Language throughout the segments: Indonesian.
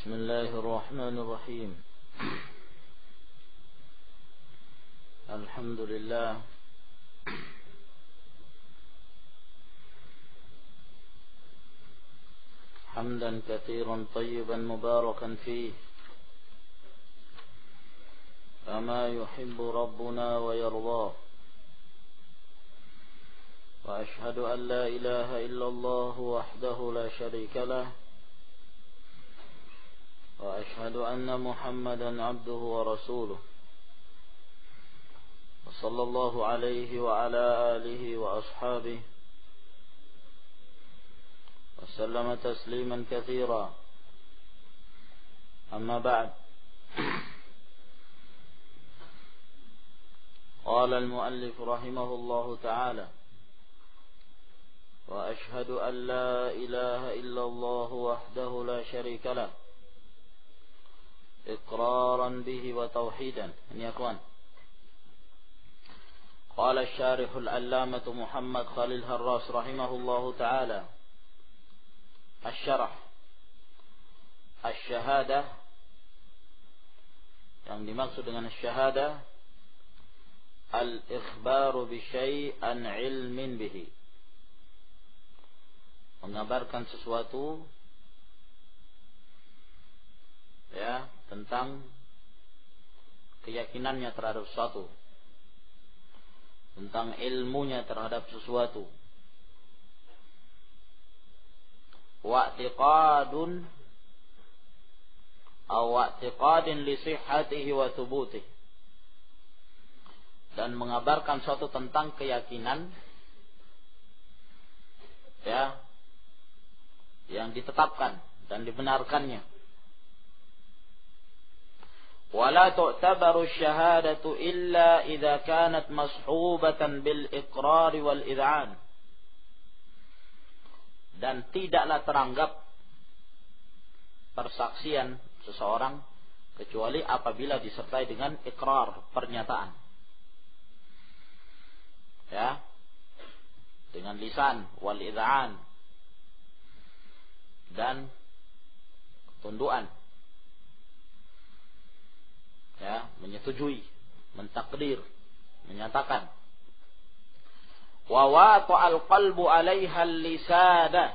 بسم الله الرحمن الرحيم. الحمد لله حمدا كثيرا طيبا مباركا فيه كما يحب ربنا ويرضاه، وأشهد أن لا إله إلا الله وحده لا شريك له، وأشهد أن محمدا عبده ورسوله، وصلى الله عليه وعلى آله وأصحابه وسلم تسليما كثيرا. أما بعد، قال المؤلف رحمه الله تعالى: وأشهد أن لا إله إلا الله وحده لا شريك له إقرارا به وتوحيدا. ini ya kawan. قال الشارح العلامة محمد خليل هراس رحمه الله تعالى: الشرح الشهادة، yang dimaksud dengan syahadah al-ikhbaru bi syai'an ilmin bihi, mengabarkan sesuatu ya tentang keyakinannya terhadap sesuatu, tentang ilmunya terhadap sesuatu. Wa'tiqadun aw wa'tiqadin li sihhatihi wa thubutihi, dan mengabarkan suatu tentang keyakinan ya yang ditetapkan dan dibenarkannya. Wala tu'tabaru syahadatu illa idza kanat mashubatan bil iqrar wal id'an, dan tidaklah teranggap persaksian seseorang kecuali apabila disertai dengan ikrar, pernyataan ya, dengan lisan, wal id'an, dan tunduan ya, menyetujui, mentakdir, menyatakan. Wa wata'al qalbu 'alaiha lisana,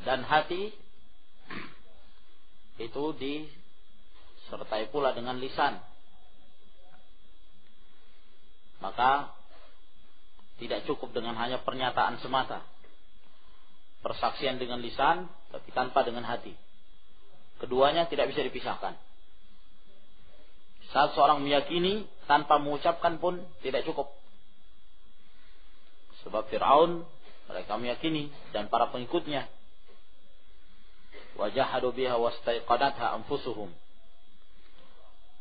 dan hati itu disertai pula dengan lisan. Maka tidak cukup dengan hanya pernyataan semata, persaksian dengan lisan tapi tanpa dengan hati. Keduanya tidak bisa dipisahkan. Saat seorang meyakini tanpa mengucapkan pun tidak cukup. Sebab Fir'aun, mereka meyakini, dan para pengikutnya. Wajahadu biha wastaiqadatha anfusuhum,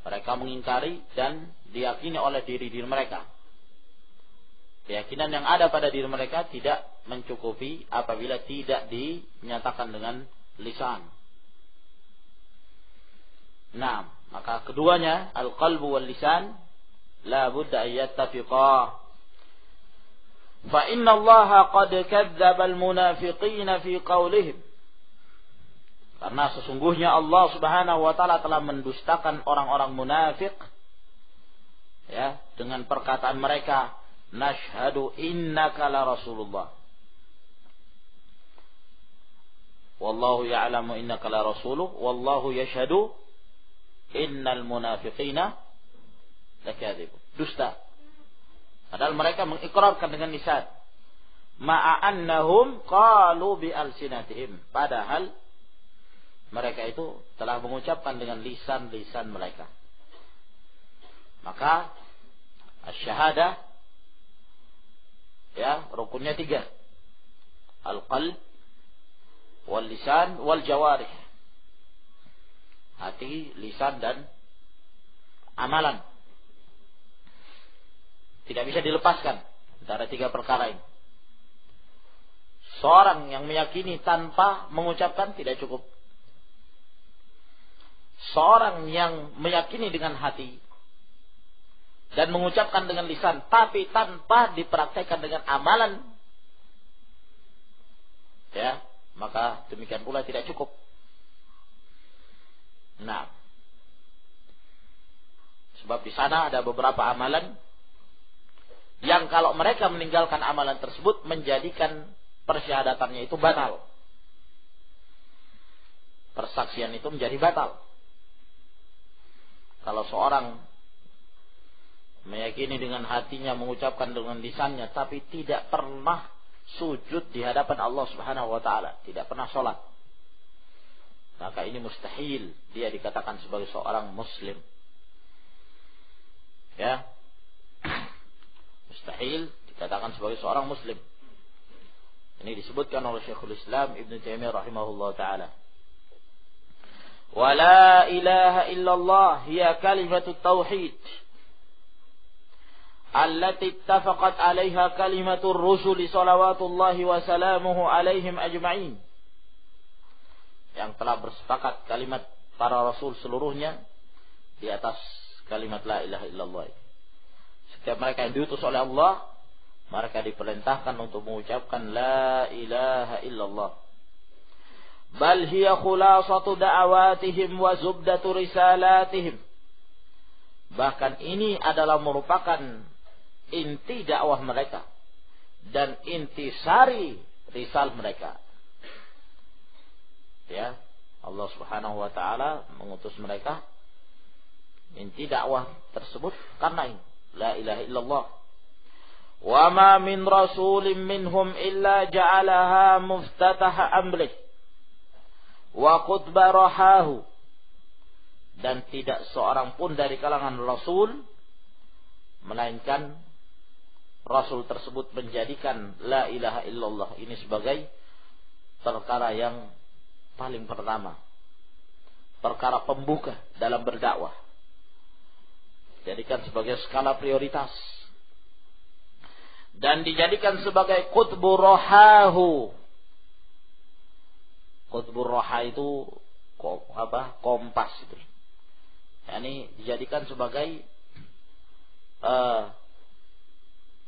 mereka mengingkari dan diyakini oleh diri mereka. Keyakinan yang ada pada diri mereka tidak mencukupi apabila tidak dinyatakan dengan lisan. Nah, maka keduanya, al-qalbu wal lisan, la budda an yattafiqa. Fa inna Allah qad kadzdzaba al-munafiqina fi qaulihim, karena sesungguhnya Allah Subhanahu wa taala telah mendustakan orang-orang munafik ya dengan perkataan mereka, nashhadu innaka la rasulullah wallahu ya'lamu innaka la rasuluh wallahu yashhadu innal munafiqina lakadzibun. Dusta. Padahal mereka mengikrarkan dengan lisan, ma'annahum qalu bi alsinatihim, padahal mereka itu telah mengucapkan dengan lisan-lisan mereka. Maka asy-syahadah ya rukunnya 3. Al-qalb wal lisan wal jawarih. Hati, lisan, dan amalan. Tidak bisa dilepaskan antara 3 perkara ini. Seorang yang meyakini tanpa mengucapkan tidak cukup. Seorang yang meyakini dengan hati dan mengucapkan dengan lisan tapi tanpa dipraktekkan dengan amalan, ya, maka demikian pula tidak cukup. Nah, sebab di sana ada beberapa amalan yang kalau mereka meninggalkan amalan tersebut menjadikan persyahadatannya itu batal. Persaksian itu menjadi batal. Kalau seorang meyakini dengan hatinya, mengucapkan dengan lisannya, tapi tidak pernah sujud di hadapan Allah Subhanahu wa taala, tidak pernah sholat, maka ini mustahil dia dikatakan sebagai seorang muslim. Ya. Mustahil dikatakan sebagai seorang muslim. Ini disebutkan oleh Syekhul Islam Ibn Taimiyah rahimahullah ta'ala. Wa la ilaha illallah hiya kalimatut tauhid allati ittafaqat 'alaiha kalimatur rusuli salawatullahi wa salamuhu 'alaihim ajma'in. Yang telah bersepakat kalimat para rasul seluruhnya di atas kalimat la ilaha illallah. Setiap mereka yang diutus oleh Allah, mereka diperintahkan untuk mengucapkan la ilaha illallah. Bal hiya khulasatu da'awatihim wa zubdatu risalatihim. Bahkan ini adalah merupakan inti dakwah mereka dan inti sari risal mereka. Ya, Allah Subhanahu wa taala mengutus mereka, inti dakwah tersebut karena ini la ilaha illallah. Wa ma min rasulin minhum illa ja'alaha muftataha amrih wa qutba rahahu. Dan tidak seorang pun dari kalangan rasul melainkan rasul tersebut menjadikan la ilaha illallah ini sebagai perkara yang paling pertama, perkara pembuka dalam berdakwah, dijadikan sebagai skala prioritas dan dijadikan sebagai qutbur rahahu. Qutbur raha itu kompas itu. Yani dijadikan sebagai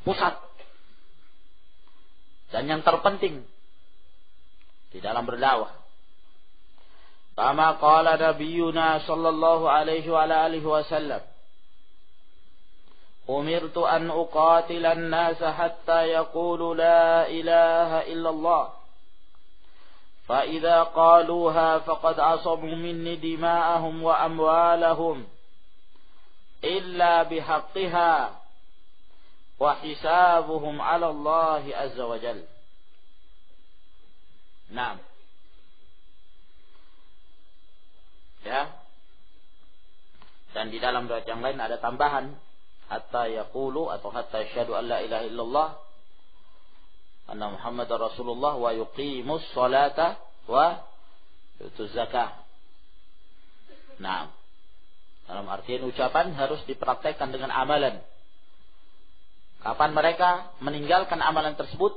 pusat dan yang terpenting di dalam berdakwah. Kama qala nabiyuna sallallahu alaihi wa alihi wasallam, umirtu an uqatila an-nasa hatta yaqulu la ilaha illallah fa idza qaluha faqad asamu minni dima'ahum wa amwalahum illa bihaqqiha wa hisabuhum 'ala Allah azza wa jalla. Naam. Ya. Dan di dalam riwayat yang lain ada tambahan hatta yaqulu atau hatta yashhadu an la ilaha illallah anna Muhammadar Rasulullah wa yuqimus salata wa yutuz zakah. Nah, dalam artian ucapan harus dipraktekkan dengan amalan. Kapan mereka meninggalkan amalan tersebut,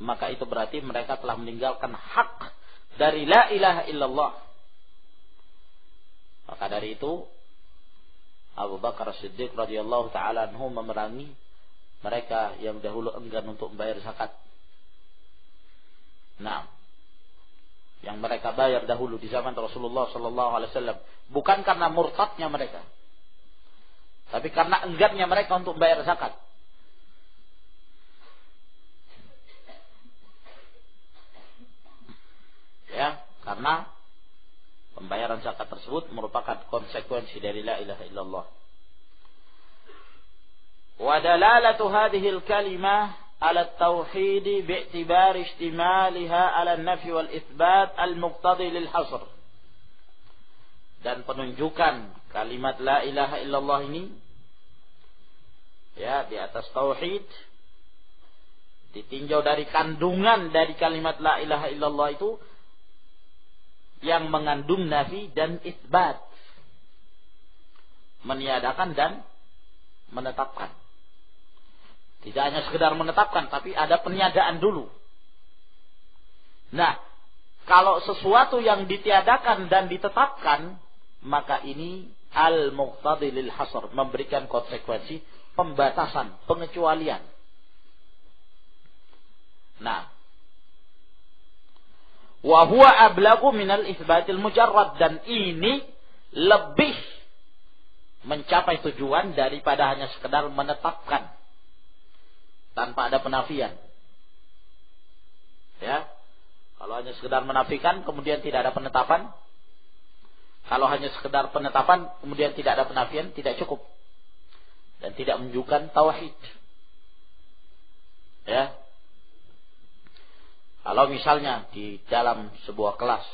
maka itu berarti mereka telah meninggalkan hak dari la ilaha illallah. Maka dari itu Abu Bakar As-Siddiq radhiyallahu taala anhu memerangi mereka yang dahulu enggan untuk membayar zakat. Nah, yang mereka bayar dahulu di zaman Rasulullah sallallahu alaihi wasallam bukan karena murtadnya mereka, tapi karena enggannya mereka untuk membayar zakat. Ya, karena pembayaran zakat tersebut merupakan konsekuensi dari la ilaha illallah. Wa dalalatu hadhihi al-kalimah ala at-tauhid bi'tibar ihtimaliha ala an-nafi wal itsbat al-muqtadi lil hasr. Dan penunjukan kalimat la ilaha illallah ini ya di atas tauhid ditinjau dari kandungan dari kalimat la ilaha illallah itu yang mengandung nafi dan itsbat, meniadakan dan menetapkan. Tidak hanya sekedar menetapkan, tapi ada peniadaan dulu. Nah, kalau sesuatu yang ditiadakan dan ditetapkan, maka ini al-muqtadi lil hasr, memberikan konsekuensi pembatasan, pengecualian. Nah, Wa huwa ablagu minal itsbatil mujarrad, dan ini lebih mencapai tujuan daripada hanya sekedar menetapkan tanpa ada penafian. Ya. Kalau hanya sekedar menafikan kemudian tidak ada penetapan, kalau hanya sekedar penetapan kemudian tidak ada penafian, tidak cukup dan tidak menunjukkan tauhid. Ya. Kalau misalnya di dalam sebuah kelas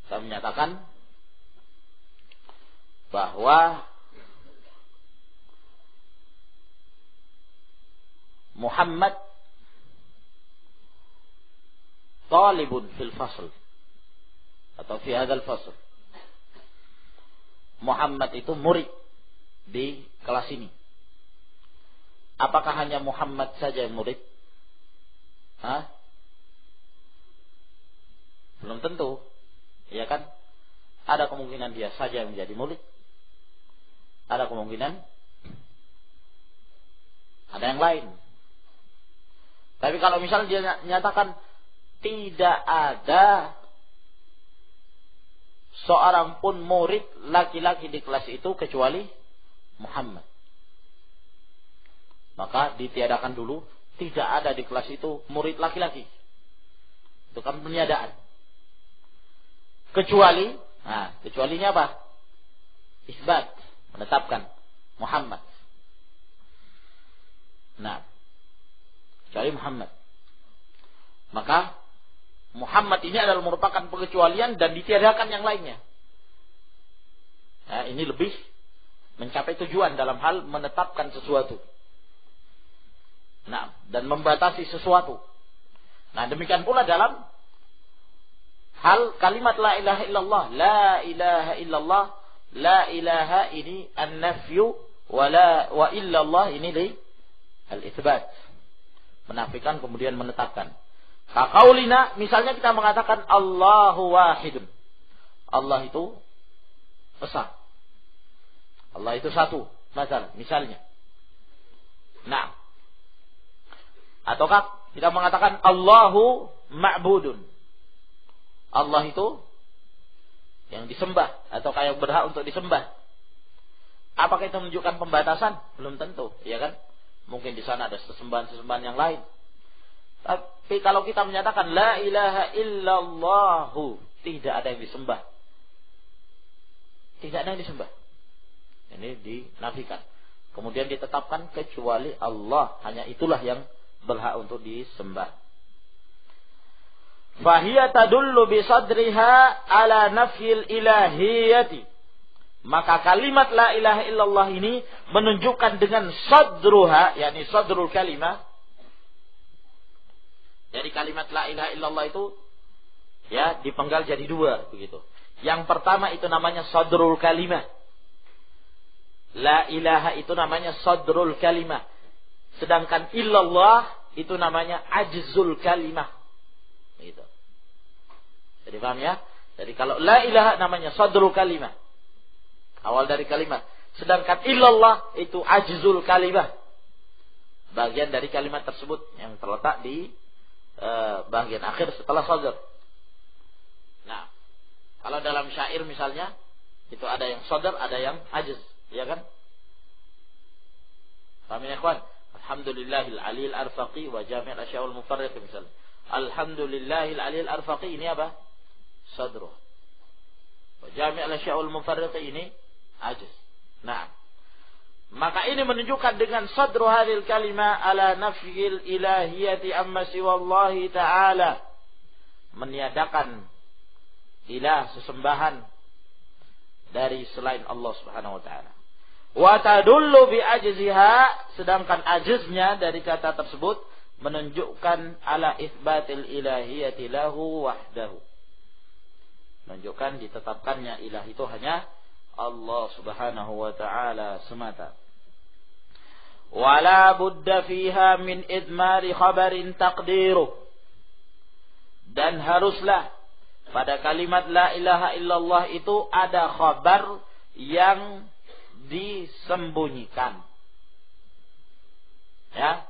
saya menyatakan bahwa Muhammad talibun fil fasl atau fi hadzal fasl. Muhammad itu murid di kelas ini. Apakah hanya Muhammad saja yang murid? Hah? Belum tentu. Ya kan? Ada kemungkinan dia saja yang menjadi murid. Ada kemungkinan ada yang lain. Tapi kalau misalnya dia nyatakan tidak ada seorang pun murid laki-laki di kelas itu kecuali Muhammad, maka ditiadakan dulu, tidak ada di kelas itu murid laki-laki. Itu kan peniadaan. Kecuali, kecualinya apa? Isbat, menetapkan Muhammad. Nah, kecuali Muhammad. Maka Muhammad ini adalah merupakan pengecualian dan ditiadakan yang lainnya. Nah, ini lebih mencapai tujuan dalam hal menetapkan sesuatu. Nah, dan membatasi sesuatu. Nah, demikian pula dalam hal kalimat la ilaha illallah. La ilaha illallah. La ilaha ini an-nafyu wa illallah ini al-itsbat. Menafikan kemudian menetapkan. Kaqaulina, misalnya kita mengatakan Allahu wahidun. Allah itu esa. Allah itu satu. Misalnya. Nah. Ataukah kita mengatakan Allahu ma'budun. Allah itu yang disembah. Ataukah yang berhak untuk disembah. Apakah itu menunjukkan pembatasan? Belum tentu. Ya kan? Mungkin di sana ada sesembahan-sesembahan yang lain. Tapi kalau kita menyatakan la ilaha illallahu, tidak ada yang disembah. Tidak ada yang disembah. Ini dinafikan. Kemudian ditetapkan kecuali Allah. Hanya itulah yang berhak untuk disembah. Fahiya tadullu bisadriha ala nafyil ilahiyati. Maka kalimat la ilaha illallah ini menunjukkan dengan sadruha, yakni sadrul kalimah. Jadi kalimat la ilaha illallah itu ya dipenggal jadi dua begitu. Yang pertama itu namanya sadrul kalimah. La ilaha itu namanya sadrul kalimah. Sedangkan illallah itu namanya ajzul kalimah. Gitu. Jadi paham ya? Jadi kalau la ilaha namanya sadrul kalimah. Awal dari kalimat. Sedangkan illallah itu ajzul kalimah. Bagian dari kalimat tersebut yang terletak di bagian akhir setelah sadr. Nah, kalau dalam syair misalnya itu ada yang sadr, ada yang ajz, ya kan? Paham ya, ikhwan? Alhamdulillahil aliyil arfaqi wa jami'al asya'ul mufarriq misalnya. Alhamdulillahil aliyil arfaqi ini apa? Sadr. Wa jami'al asya'ul mufarriq ini ajz. Nah, maka ini menunjukkan dengan sadru hadhil kalimah ala nafyil ilahiyati amma siwallahi ta'ala. Meniadakan ilah sesembahan dari selain Allah Subhanahu wa ta'ala. Wa tadullu bi ajziha, sedangkan ajznya dari kata tersebut menunjukkan ala itsbatil ilahiyati lahu wahdahu. Menunjukkan ditetapkannya ilah itu hanya Allah Subhanahu wa ta'ala semata. Wala budda fiha min idmari khabarin taqdiruh. Dan haruslah pada kalimat la ilaha illallah itu ada khabar yang disembunyikan. Ya.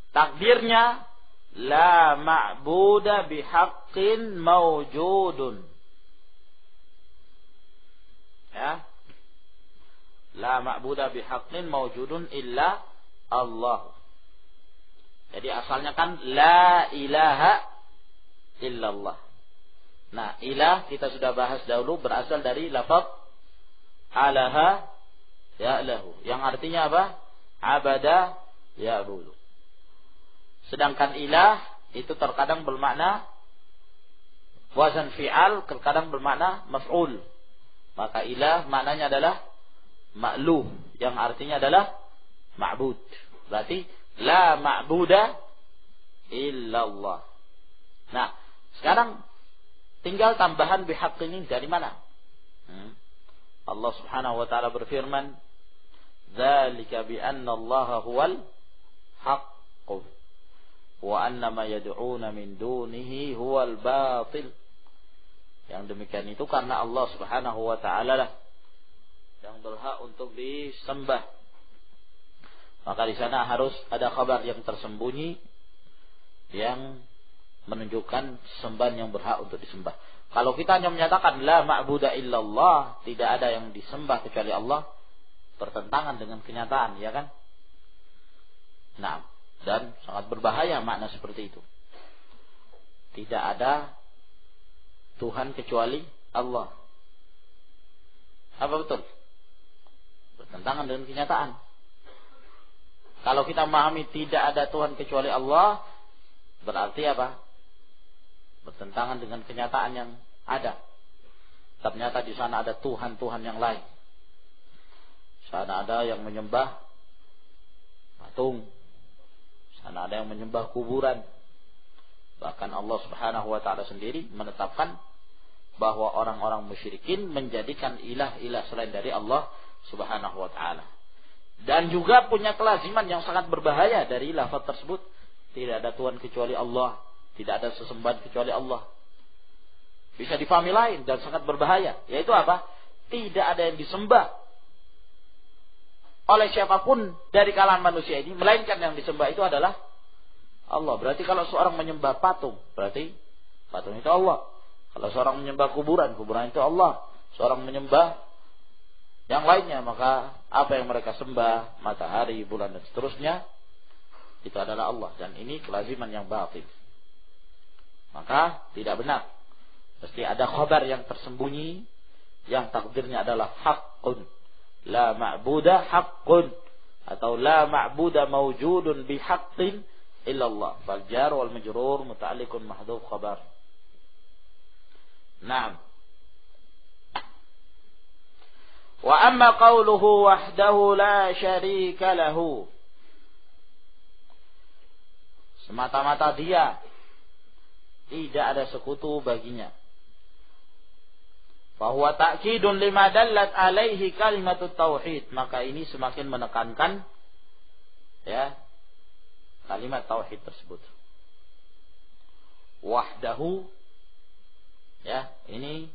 Takdirnya la ma'buda bihaqqin mawjudun. Ya. La ma'buda bihaqqin mawjudun illa Allah. Jadi asalnya kan la ilaha illallah. Nah, ilah kita sudah bahas dahulu berasal dari lafaz alaha ya'lahu, yang artinya apa? Abada ya'budu. Sedangkan ilah itu terkadang bermakna wazan fi'al, terkadang bermakna maf'ul. Maka ilah maknanya adalah ma'luh, yang artinya adalah ma'bud. Berarti la ma'buda illallah. Nah, sekarang tinggal tambahan bihaq ini dari mana? Allah Subhanahu wa taala berfirman, "Dzalika bi anna Allah huwal haqq wa anna ma yad'una min dunihi huwal batil." Yang demikian itu karena Allah Subhanahu wa taala lah yang berhak untuk disembah. Maka di sana harus ada kabar yang tersembunyi yang menunjukkan sembahan yang berhak untuk disembah. Kalau kita hanya menyatakan la ma'buda illallah, tidak ada yang disembah kecuali Allah, bertentangan dengan kenyataan, ya kan? Nah, dan sangat berbahaya makna seperti itu. Tidak ada Tuhan kecuali Allah. Apa betul? Bertentangan dengan kenyataan. Kalau kita memahami tidak ada Tuhan kecuali Allah, berarti apa? Bertentangan dengan kenyataan yang ada. Ternyata di sana ada Tuhan-Tuhan yang lain. Di sana ada yang menyembah patung. Di sana ada yang menyembah kuburan. Bahkan Allah Subhanahu wa taala sendiri menetapkan bahwa orang-orang musyrikin menjadikan ilah-ilah selain dari Allah Subhanahu wa taala. Dan juga punya kelaziman yang sangat berbahaya dari lafaz tersebut. Tidak ada Tuhan kecuali Allah. Tidak ada sesembahan kecuali Allah. Bisa difahami lain dan sangat berbahaya. Yaitu apa? Tidak ada yang disembah oleh siapapun dari kalangan manusia ini, melainkan yang disembah itu adalah Allah. Berarti kalau seorang menyembah patung, berarti patung itu Allah. Kalau seorang menyembah kuburan, kuburan itu Allah. Seorang menyembah yang lainnya, maka apa yang mereka sembah, matahari, bulan dan seterusnya, itu adalah Allah. Dan ini kelaziman yang batil. Maka tidak benar. Mesti ada khabar yang tersembunyi, yang takdirnya adalah haqqun. La ma'buda haqqun. Atau la ma'buda mawjudun bihaqqin illallah. Fal jar wal majrur muta'alliqun mahdhuf khabar. Naam. Wa amma qawluhu wahdahu la syarika lahu. Semata-mata dia, tidak ada sekutu baginya. Fahuwa ta'kidun lima dallat alaihi kalimatut tauhid. Maka ini semakin menekankan ya kalimat tauhid tersebut. Wahdahu, ya, ini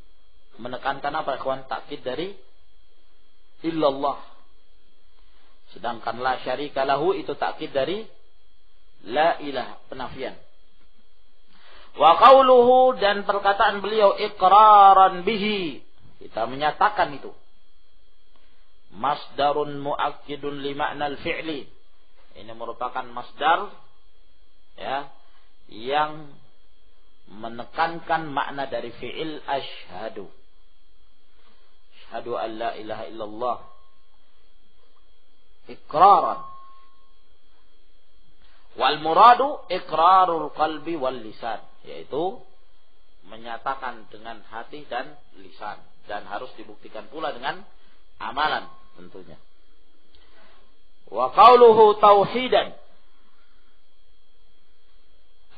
menekankan apa, ikhwan? Takkid dari illallah. Sedangkan la syarika lahu itu takkid dari la ilaha, penafian. Wa qauluhu, dan perkataan beliau iqraran bihi, kita menyatakan itu. Masdarun muakkidun li ma'nal fi'li. Ini merupakan masdar ya yang menekankan makna dari fi'il asyhadu. Asyhadu an la ilaha illallah. Iqraran. Wal muradu iqrarul qalbi wal lisan, yaitu menyatakan dengan hati dan lisan, dan harus dibuktikan pula dengan amalan tentunya. Wa qauluhu tauhidan,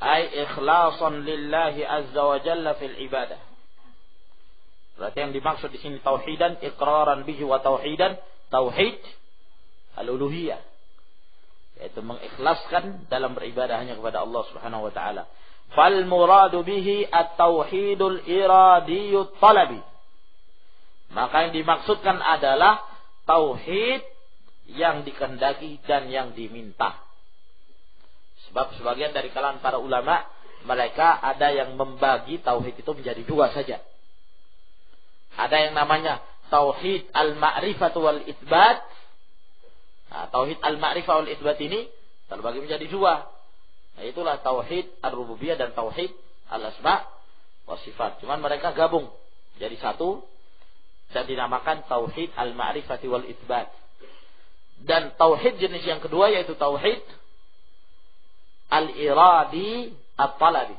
ay ikhlasan lillahi azza wa jalla fil ibadah. Berarti yang dimaksud di sini tauhidan, iqraran bihi wa tauhidan, tauhid al-uluhiyah, yaitu mengikhlaskan dalam beribadah hanya kepada Allah Subhanahu wa taala. Fal muradu bihi at-tauhidul iradiyut talabi. Maka yang dimaksudkan adalah tauhid yang dikehendaki dan yang diminta. Sebab sebagian dari kalangan para ulama, mereka ada yang membagi tauhid itu menjadi dua saja. Ada yang namanya tauhid al-ma'rifah wal itsbat. Nah, tauhid al-ma'rifah wal itsbat ini terbagi menjadi dua. Nah, itulah tauhid ar-rububiyah dan tauhid al-asma' wa sifat. Cuman mereka gabung jadi satu dan dinamakan tauhid al-ma'rifah wal itsbat. Dan tauhid jenis yang kedua yaitu tauhid al-iradi at-talabi.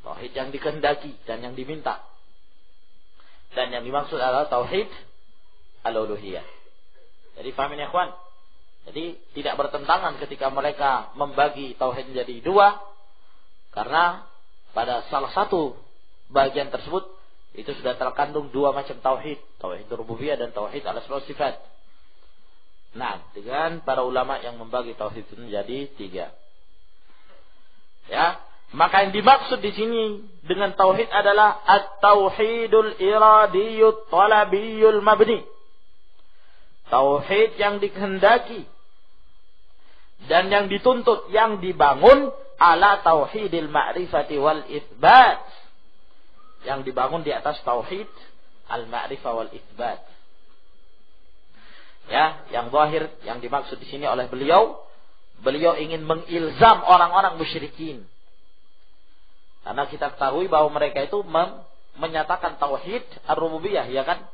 Tauhid yang dikehendaki dan yang diminta. Dan yang dimaksud adalah tauhid al-uluhiyah. Jadi fahamin ya ikhwan. Jadi tidak bertentangan ketika mereka membagi tauhid menjadi dua. Karena pada salah satu bagian tersebut itu sudah terkandung dua macam tauhid. Tauhid rububiyah dan tauhid al-asma wa sifat. Nah, dengan para ulama yang membagi tauhid itu menjadi tiga. Ya, maka yang dimaksud di sini dengan tauhid adalah at-tauhidul iradiyut talabiyul mabni. Tauhid yang dikehendaki dan yang dituntut, yang dibangun ala tauhidil ma'rifati wal itsbat. Yang dibangun di atas tauhid al-ma'rifah wal itsbat. Ya, yang zahir yang dimaksud di sini oleh beliau ingin mengilzam orang-orang musyrikin. Karena kita ketahui bahwa mereka itu menyatakan tauhid ar-rububiyah, ya kan?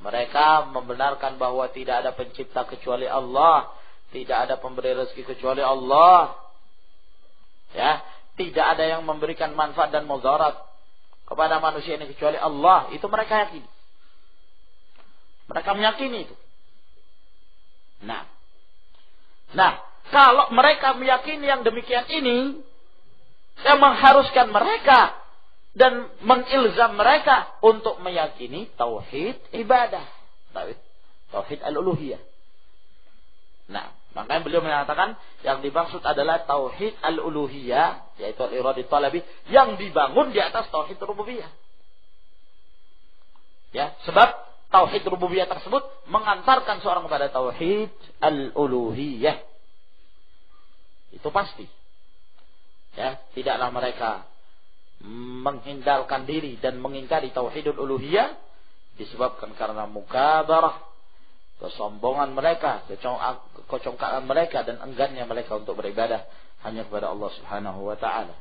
Mereka membenarkan bahwa tidak ada pencipta kecuali Allah, tidak ada pemberi rezeki kecuali Allah. Ya, tidak ada yang memberikan manfaat dan mudarat kepada manusia ini kecuali Allah. Itu mereka yakini. Mereka meyakini itu. Nah, kalau mereka meyakini yang demikian ini, yang mengharuskan mereka dan mengilzam mereka untuk meyakini tauhid ibadah, tauhid al-uluhiyah. Nah, makanya beliau mengatakan yang dimaksud adalah tauhid al-uluhiyah, yaitu al-iradi talabi, yang dibangun di atas tauhid rububiyah. Ya, sebab tauhid rububiyah tersebut mengantarkan seorang kepada tauhid al-uluhiyah. Itu pasti. Ya, tidaklah mereka menghindarkan diri dan mengingkari tauhidul uluhiyah disebabkan karena mukabarah, kesombongan mereka, kecongkakan mereka dan enggannya mereka untuk beribadah hanya kepada Allah Subhanahu wa taala.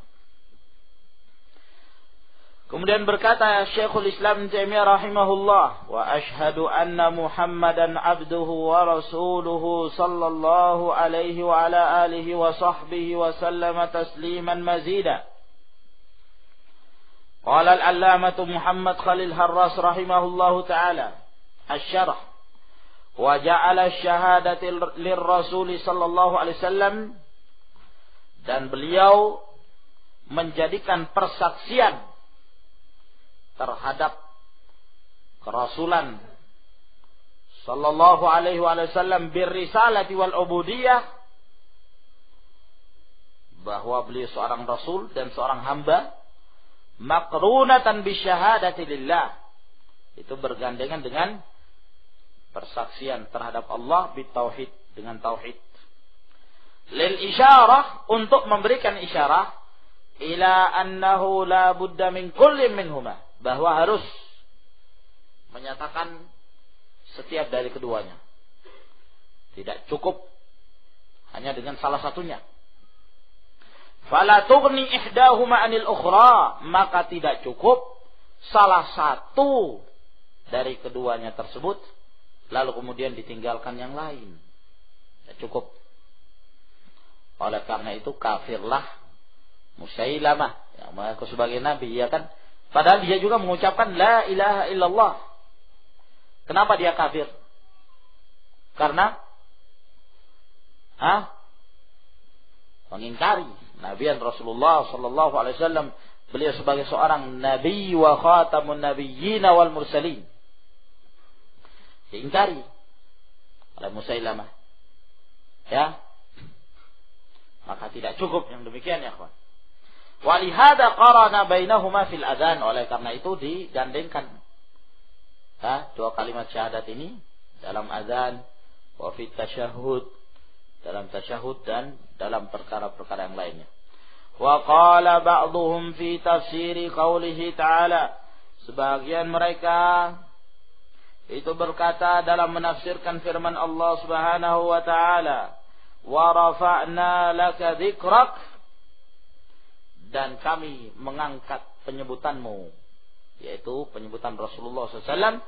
Kemudian berkata Syekhul Islam Taimiyah rahimahullah, wa ashhadu anna Muhammadan abduhu wa rasuluhu sallallahu alaihi wa ala alihi wa sahbihi wa sallama tasliman mazida. Qala al-allamah Muhammad Khalil Harras rahimahullahu taala, asy-syarh wa ja'ala asy-syahadati lirrasul sallallahu alaihi wasallam, dan beliau menjadikan persaksian terhadap kerasulan sallallahu alaihi wasallam birrisalati wal ubudiyah, bahwa beliau seorang rasul dan seorang hamba, maqrunatan bisyahadati lillah, itu bergandengan dengan persaksian terhadap Allah bitauhid, dengan tauhid. Lil isyarah, untuk memberikan isyarah ila annahu la budda min kullin minhuma, bahwa harus menyatakan setiap dari keduanya. Tidak cukup hanya dengan salah satunya. Fala tughni ihdahuma 'anil ukhra, maka tidak cukup salah satu dari keduanya tersebut lalu kemudian ditinggalkan yang lain. Tidak cukup. Oleh karena itu kafirlah Musailamah yang mengaku sebagai nabi, ya kan? Padahal dia juga mengucapkan la ilaha illallah. Kenapa dia kafir? Karena mengingkari nabiyan Rasulullah sallallahu alaihi wasallam, beliau sebagai seorang nabi wa khatamun nabiyyin wal mursalin. Diingkari oleh Musailamah. Ya. Maka tidak cukup yang demikian, ya kawan. Walihada qarana bainahuma fil adzan, oleh karena itu digandengkan dua kalimat syahadat ini dalam azan, wa fit tasyahhud, dalam tasyahud dan dalam perkara-perkara yang lainnya. Wa qala ba'dhum fi tafsiri qaulihi ta'ala, sebagian mereka itu berkata dalam menafsirkan firman Allah Subhanahu wa taala, wa rafa'na laka dzikrak, dan kami mengangkat penyebutanmu, yaitu penyebutan Rasulullah SAW.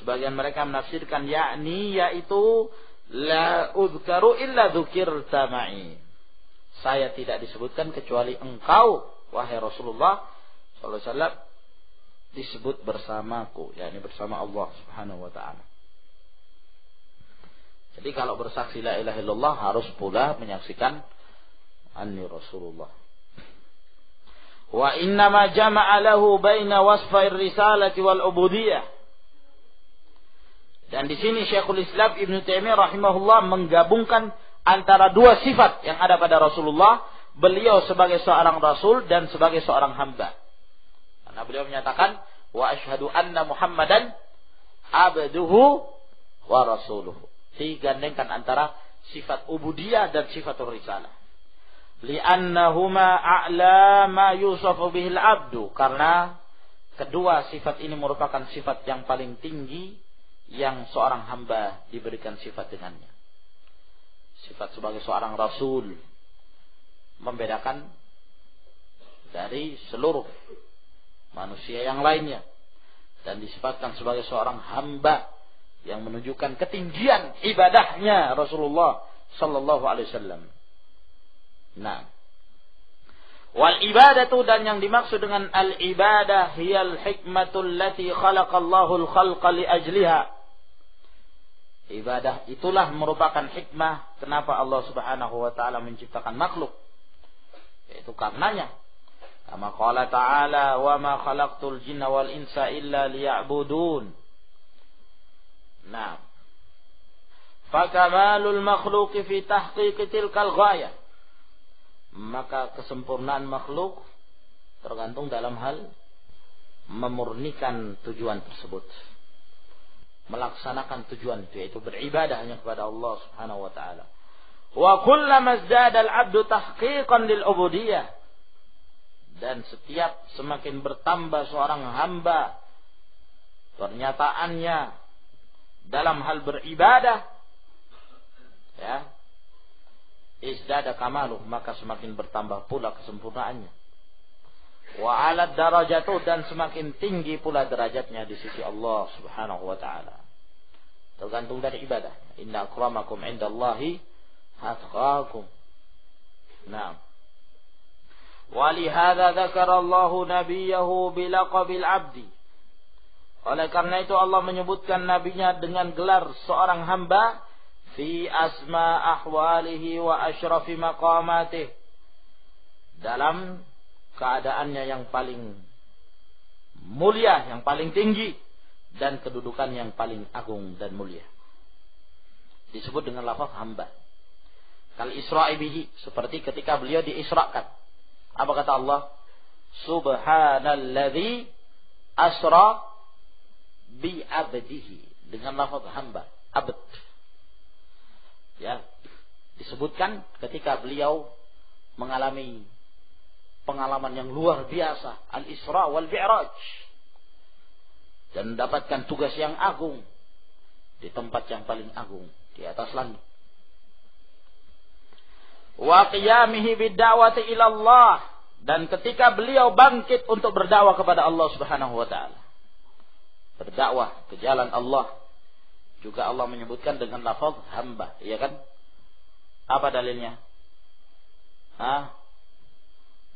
Sebagian mereka menafsirkan yakni, yaitu la udhkaru illa dzukirta ma'i, saya tidak disebutkan kecuali engkau wahai Rasulullah sallallahu alaihi wasallam disebut bersamaku, yakni bersama Allah Subhanahu wa taala. Jadi kalau bersaksi la ilaha illallah harus pula menyaksikan anni Rasulullah. Wa innama jama'a lahu baina wasfai risalati wal ubudiyah. Dan di sini Syekhul Islam Ibnu Taimiyah rahimahullah menggabungkan antara dua sifat yang ada pada Rasulullah, beliau sebagai seorang rasul dan sebagai seorang hamba. Karena beliau menyatakan wa asyhadu anna Muhammadan abduhu wa rasuluhu. Digandengkan antara sifat ubudiyah dan sifatul risalah. Li'annahuma a'la ma yusafu bihil abdu, karena kedua sifat ini merupakan sifat yang paling tinggi yang seorang hamba diberikan sifat dengannya. Sifat sebagai seorang rasul membedakan dari seluruh manusia yang lainnya, dan disifatkan sebagai seorang hamba yang menunjukkan ketinggian ibadahnya Rasulullah sallallahu alaihi wasallam. Nah, wal ibadatu, dan yang dimaksud dengan al ibadah hiyal hikmatul lati khalaqallahu al khalqa li ajliha. Ibadah itulah merupakan hikmah kenapa Allah Subhanahu wa taala menciptakan makhluk, yaitu karenanya. Kama qala ta'ala, wa ma khalaqtul jinna wal insa illa liya'budun. Nah, fakamalul makhluqi fi tahqiqi tilkal ghayah, maka kesempurnaan makhluk tergantung dalam hal memurnikan tujuan tersebut, melaksanakan tujuan itu, yaitu beribadah hanya kepada Allah Subhanahu wa taala. Wa kullama izdada al-'abdu tahqiqan lil ubudiyah, dan setiap semakin bertambah seorang hamba pernyataannya dalam hal beribadah, ya, izdada kamaluh, maka semakin bertambah pula kesempurnaannya. Wa 'ala darajatu, dan semakin tinggi pula derajatnya di sisi Allah Subhanahu wa taala. Tergantung dari ibadah. Inna akramakum 'indallahi atqakum. Naam. Wa li hadza dzakara Allahu nabiyahu bilaqabil 'abdi. Oleh karena itu Allah menyebutkan nabinya dengan gelar seorang hamba fi asma ahwalihi wa asyrafi maqamatih, dalam keadaannya yang paling mulia, yang paling tinggi, dan kedudukan yang paling agung dan mulia. Disebut dengan lafaz hamba. Kal Isra'i bihi, seperti ketika beliau diisrakan. Apa kata Allah? Subhanalladzi asra bi abdihi, dengan lafaz hamba, abd. Ya, disebutkan ketika beliau mengalami pengalaman yang luar biasa, al-Isra wal Mi'raj, dan mendapatkan tugas yang agung di tempat yang paling agung di atas langit. Wa qiyamihi bid-da'wati ila Allah, dan ketika beliau bangkit untuk berdakwah kepada Allah Subhanahu wa taala, berdakwah ke jalan Allah, juga Allah menyebutkan dengan lafaz hamba, iya kan? Apa dalilnya?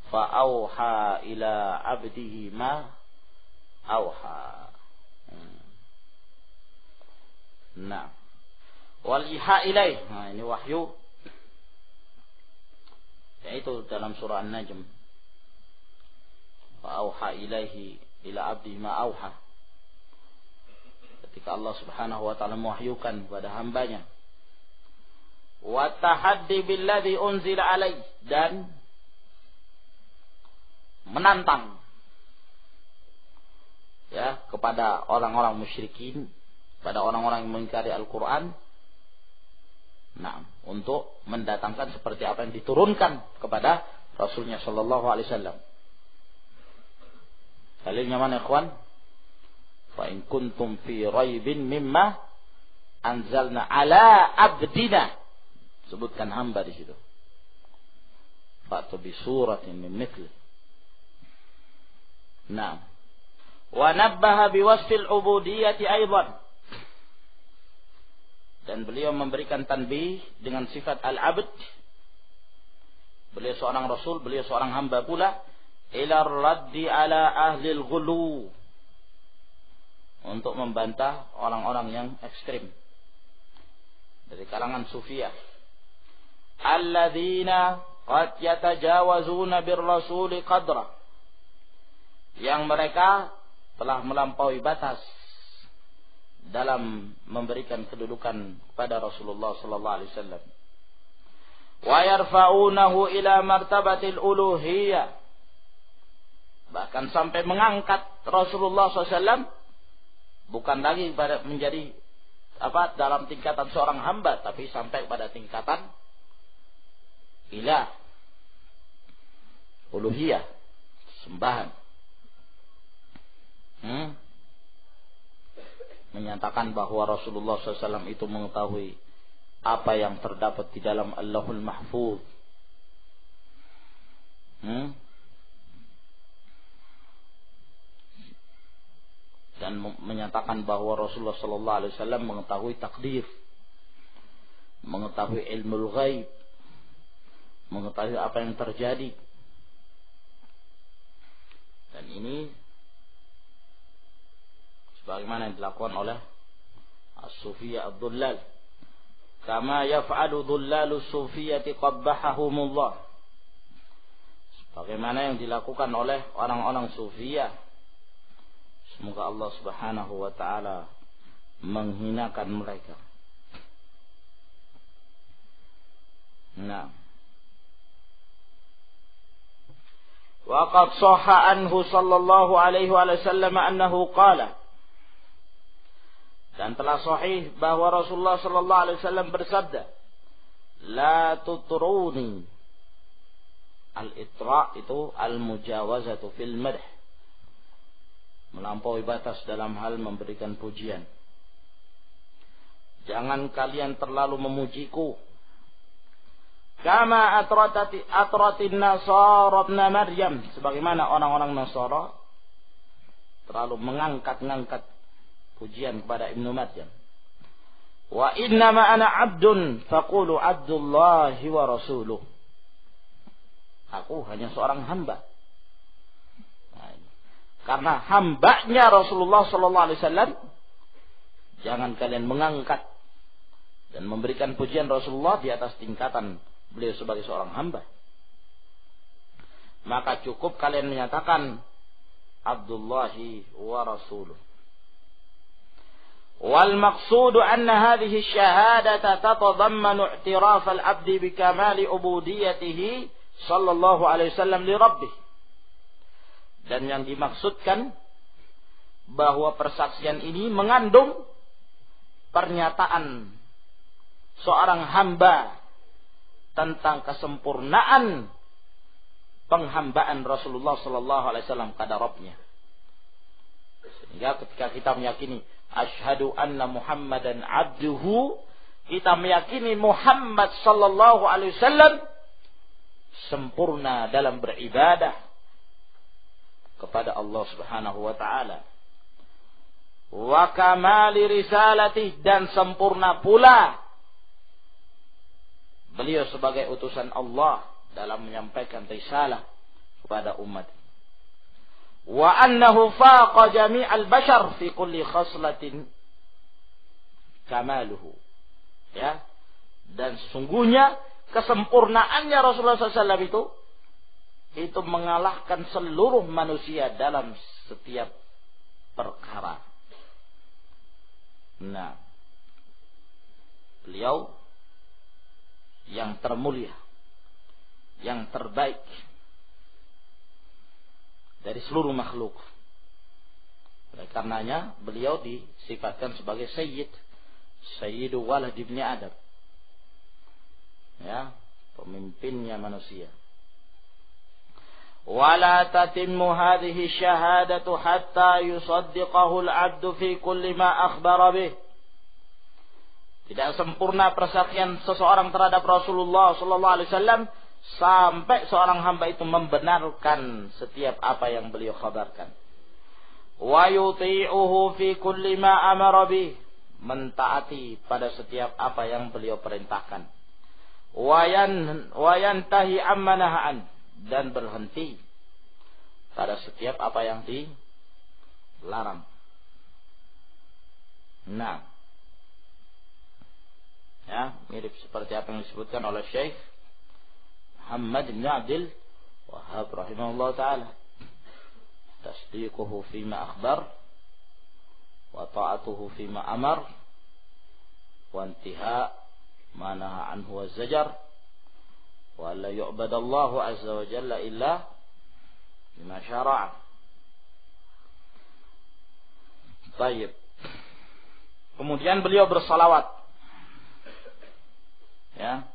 Fa auha ila abdihi ma auha. Nah, wal iha ilaih, nah ini wahyu, yaitu dalam surah An-Najm. Fa auha ilaihi ila abdihi ma auha, ketika Allah Subhanahu wa taala mewahyukan kepada hambanya. Wa tahaddi billadzi unzila alaihi, dan menantang, ya, kepada orang-orang musyrikin, pada orang-orang yang mengingkari Al-Quran. Nah, untuk mendatangkan seperti apa yang diturunkan kepada Rasulnya sallallahu alaihi wasallam. Dalilnya mana, ikhwan? Fa in kuntum fi raibin mimma anzalna ala abdina. Sebutkan hamba di situ. Fa'tu bi suratin min mithli. Nah, wa nabbaha bi wasfil ubudiyyati aidan. Dan beliau memberikan tanbih dengan sifat al-abd. Beliau seorang rasul, beliau seorang hamba pula. Ila raddi ala ahli al-ghulu. Untuk membantah orang-orang yang ekstrim. Dari kalangan sufiyah. Alladzina qad yatajawazuna bir-rasuli qadra. Yang mereka telah melampaui batas dalam memberikan kedudukan kepada Rasulullah sallallahu alaihi wasallam. Wa yarfa'unahu ila martabatil uluhiyah. Bahkan sampai mengangkat Rasulullah SAW bukan lagi menjadi dalam tingkatan seorang hamba, tapi sampai pada tingkatan ilah, uluhiyah, sembahan. Menyatakan bahwa Rasulullah SAW itu mengetahui apa yang terdapat di dalam Allahul Mahfuz. Dan menyatakan bahwa Rasulullah SAW mengetahui takdir, mengetahui ilmu ghaib, mengetahui apa yang terjadi. Dan ini bagaimana yang dilakukan oleh as-sufiyah ad-dhullal, kama yaf'alu dhullalu sufiyati qabbahahumullah, sebagaimana yang dilakukan oleh orang-orang sufiyah, semoga Allah Subhanahu wa taala menghinakan mereka. Nah, wa qad sahha anhu sallallahu alaihi wasallam annahu qala. Dan telah sahih bahwa Rasulullah sallallahu alaihi wasallam bersabda, la tutruni. Al-itra itu al-mujawazatu fil madh. Melampaui batas dalam hal memberikan pujian. Jangan kalian terlalu memujiku. Kama atratin Nasara ibn Maryam, sebagaimana orang-orang Nasara terlalu mengangkat-ngangkat pujian kepada Ibnu Maryam. Wa innama ana abdun faqulu abdullahi wa rasuluh. Aku hanya seorang hamba. Nah, karena hambanya Rasulullah sallallahu alaihi wasallam, jangan kalian mengangkat dan memberikan pujian Rasulullah di atas tingkatan beliau sebagai seorang hamba. Maka cukup kalian menyatakan abdullahi wa rasuluh. والمقصود أن هذه الشهادة تتضمن اعتراف العبد بكمال عبوديته صلى الله عليه وسلم لربه. Dan yang dimaksudkan bahwa persaksian ini mengandung pernyataan seorang hamba tentang kesempurnaan penghambaan Rasulullah sallallahu alaihi wasallam kepada Rabbnya. Sehingga ketika kita meyakini asyhadu anna Muhammadan abduhu, kita meyakini Muhammad sallallahu alaihi wasallam sempurna dalam beribadah kepada Allah Subhanahu wa taala. Wa kamali risalatih, dan sempurna pula beliau sebagai utusan Allah dalam menyampaikan risalah kepada umat. Wa annahu faqa jami'al bashar fi kulli khaslatin kamaluhu. Ya. Dan sesungguhnya kesempurnaannya Rasulullah SAW itu mengalahkan seluruh manusia dalam setiap perkara. Nah, beliau yang termulia, yang terbaik dari seluruh makhluk. Oleh karenanya beliau disifatkan sebagai Sayyidu walad ibni Adam, Ya, pemimpinnya manusia. Wala tatimmu hadhihi syahadatu hatta yusaddiqahu al-'abdu fi kulli ma akhbara bih. Tidak sempurna persaksian seseorang terhadap Rasulullah sallallahu alaihi wasallam sampai seorang hamba itu membenarkan setiap apa yang beliau khabarkan. Wa yuti'uhu fi kulli ma amara bih, mentaati pada setiap apa yang beliau perintahkan. Wa yantahi amma nahaan, dan berhenti pada setiap apa yang dilarang. Nah, ya, mirip seperti apa yang disebutkan oleh Syekh Muhammad bin Abdul Wahhab rahimahullah ta'ala. Tasdiquhu fima akhbar wa ta'atuhu fima amar wa intiha ma naha anhu wa zajar wa la yu'badallahu azza wa jalla illa bima syara'a. Baik. Kemudian beliau bersalawat. Ya.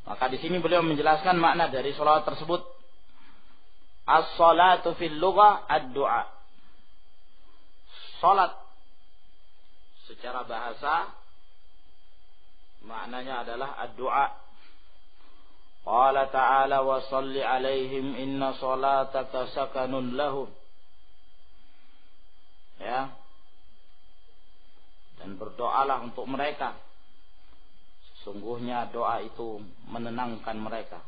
Maka di sini beliau menjelaskan makna dari salawat tersebut. As-salatu fil lughah ad-du'a. Salat secara bahasa maknanya adalah ad-du'a. Qala ta'ala wa salli alaihim inna salataka sakanun lahum. Ya. Dan berdoalah untuk mereka. Sesungguhnya doa itu menenangkan mereka.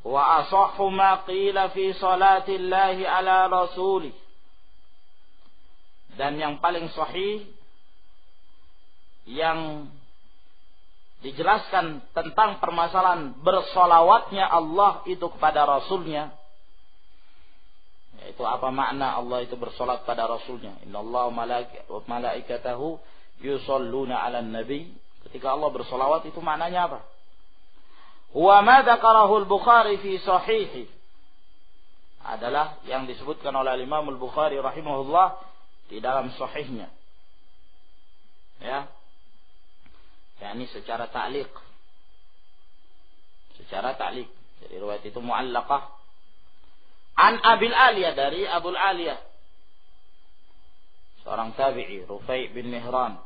Wa asahhu ma qila fi salatillahi ala rasulih. Dan yang paling sahih yang dijelaskan tentang permasalahan bersolawatnya Allah itu kepada Rasulnya, yaitu apa makna Allah itu bersolat pada Rasulnya. Innallaha wa malaikatahu yusalluna 'alan nabi. Ketika Allah bersolawat itu maknanya apa? Wa ma dzakarahu al-Bukhari fi sahihi, adalah yang disebutkan oleh Imam al-Bukhari rahimahullah di dalam sahihnya. Ya. Yani secara ta'liq. Secara ta'liq. Jadi riwayat itu mu'allaqah. An Abil Aliyah, dari Abul Aliyah, seorang tabi'i, Rufai' bin Mihran.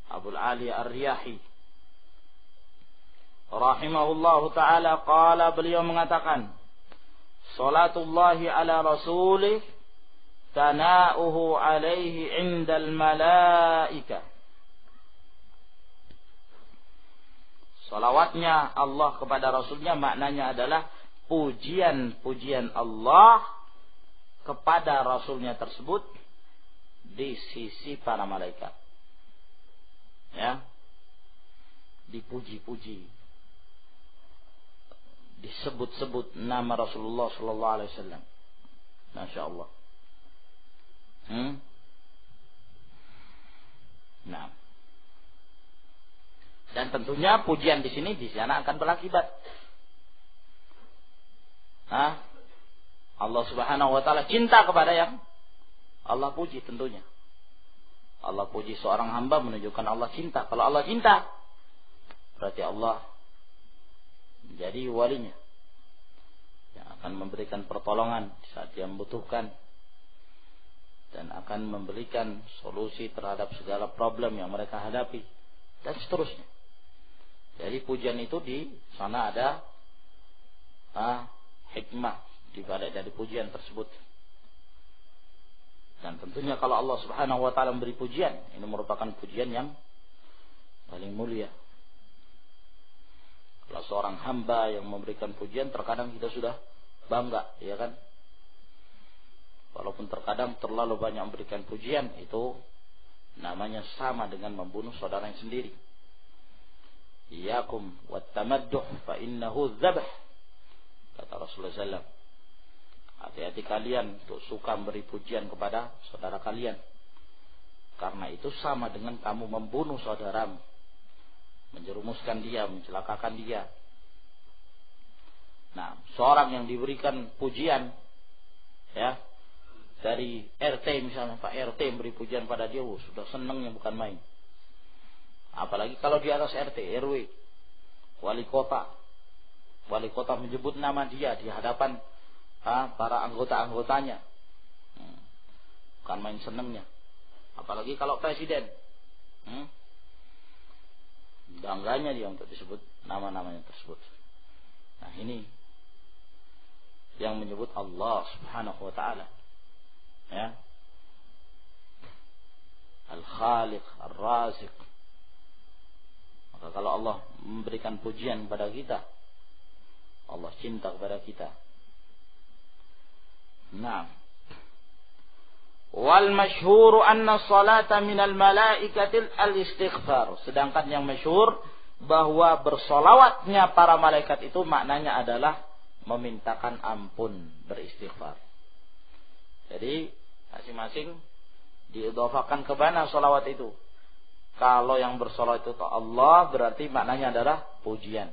Abul Aliyah Ar-Riyahi rahimahullahu ta'ala qala, beliau mengatakan, salatullahi ala rasulih tana'uhu alaihi indal malaikah. Salawatnya Allah kepada Rasulnya maknanya adalah pujian-pujian Allah kepada Rasulnya tersebut di sisi para malaikat. Ya, dipuji-puji, disebut-sebut nama Rasulullah sallallahu alaihi wasallam. Masya Allah. Nah, dan tentunya pujian di sini di sana akan berakibat. Allah Subhanahu wa taala cinta kepada yang Allah puji tentunya. Allah puji seorang hamba menunjukkan Allah cinta. Kalau Allah cinta, berarti Allah menjadi walinya yang akan memberikan pertolongan saat dia membutuhkan dan akan memberikan solusi terhadap segala problem yang mereka hadapi dan seterusnya. Jadi pujian itu di sana ada hikmah di balik dari pujian tersebut. Dan tentunya kalau Allah Subhanahu wa taala memberi pujian, ini merupakan pujian yang paling mulia. Kalau seorang hamba yang memberikan pujian, terkadang kita sudah bangga, ya kan? Walaupun terkadang terlalu banyak memberikan pujian, itu namanya sama dengan membunuh saudaranya sendiri. Iyakum wattamadduh fa innahu dzabh, kata Rasulullah SAW. Hati-hati kalian untuk suka memberi pujian kepada saudara kalian, karena itu sama dengan kamu membunuh saudaramu, menjerumuskan dia, mencelakakan dia. Nah, seorang yang diberikan pujian, ya, dari RT misalnya, Pak RT beri pujian pada dia, sudah senangnya bukan main. Apalagi kalau di atas RT, RW, wali kota menyebut nama dia di hadapan para anggota-anggotanya, bukan main senangnya. Apalagi kalau presiden, bangganya dia untuk disebut nama-namanya tersebut. Nah ini yang menyebut Allah Subhanahu wa ta'ala, ya, Al-Khaliq, Ar-Raziq. Maka kalau Allah memberikan pujian kepada kita, Allah cinta kepada kita. Nah, wal masyhur anna salata minal malaikatil al-istighfar. Sedangkan yang masyhur bahwa bersolawatnya para malaikat itu maknanya adalah memintakan ampun, beristighfar. Jadi masing-masing diidhafakan ke mana solawat itu. Kalau yang bersolawat itu Allah, berarti maknanya adalah pujian.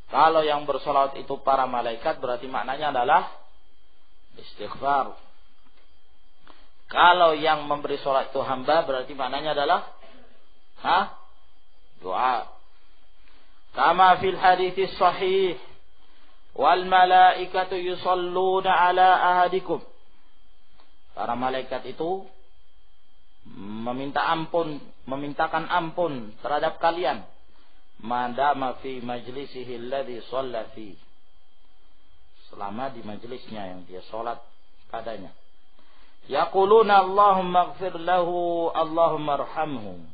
Kalau yang bersolawat itu para malaikat, berarti maknanya adalah istighfar. Kalau yang memberi sholat itu hamba, berarti maknanya adalah doa. Kama fil hadits sahih, wal malaikatu yusalluna ala ahadikum. Para malaikat itu memintakan ampun terhadap kalian, madama fi majlisihi alladhi shalla fi, selama di majlisnya yang dia salat padanya. Yaquluna Allahumma ighfir lahu, Allahumma arhamhu.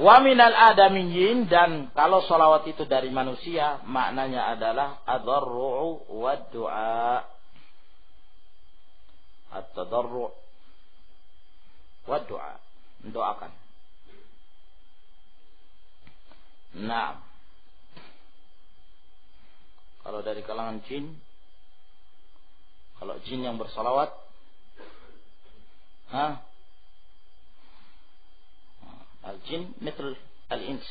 Wa minal adamiyyin, dan kalau salawat itu dari manusia maknanya adalah ad-darru' wa du'a. At-tadarru' wa du'a, mendoakan. Nah, kalau dari kalangan jin, kalau jin yang bersalawat, al-jin mithl al-ins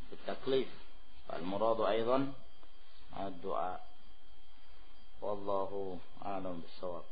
fi at-taklif, al-muradu aidan ad-du'a. Wallahu a'lam bis-shawab.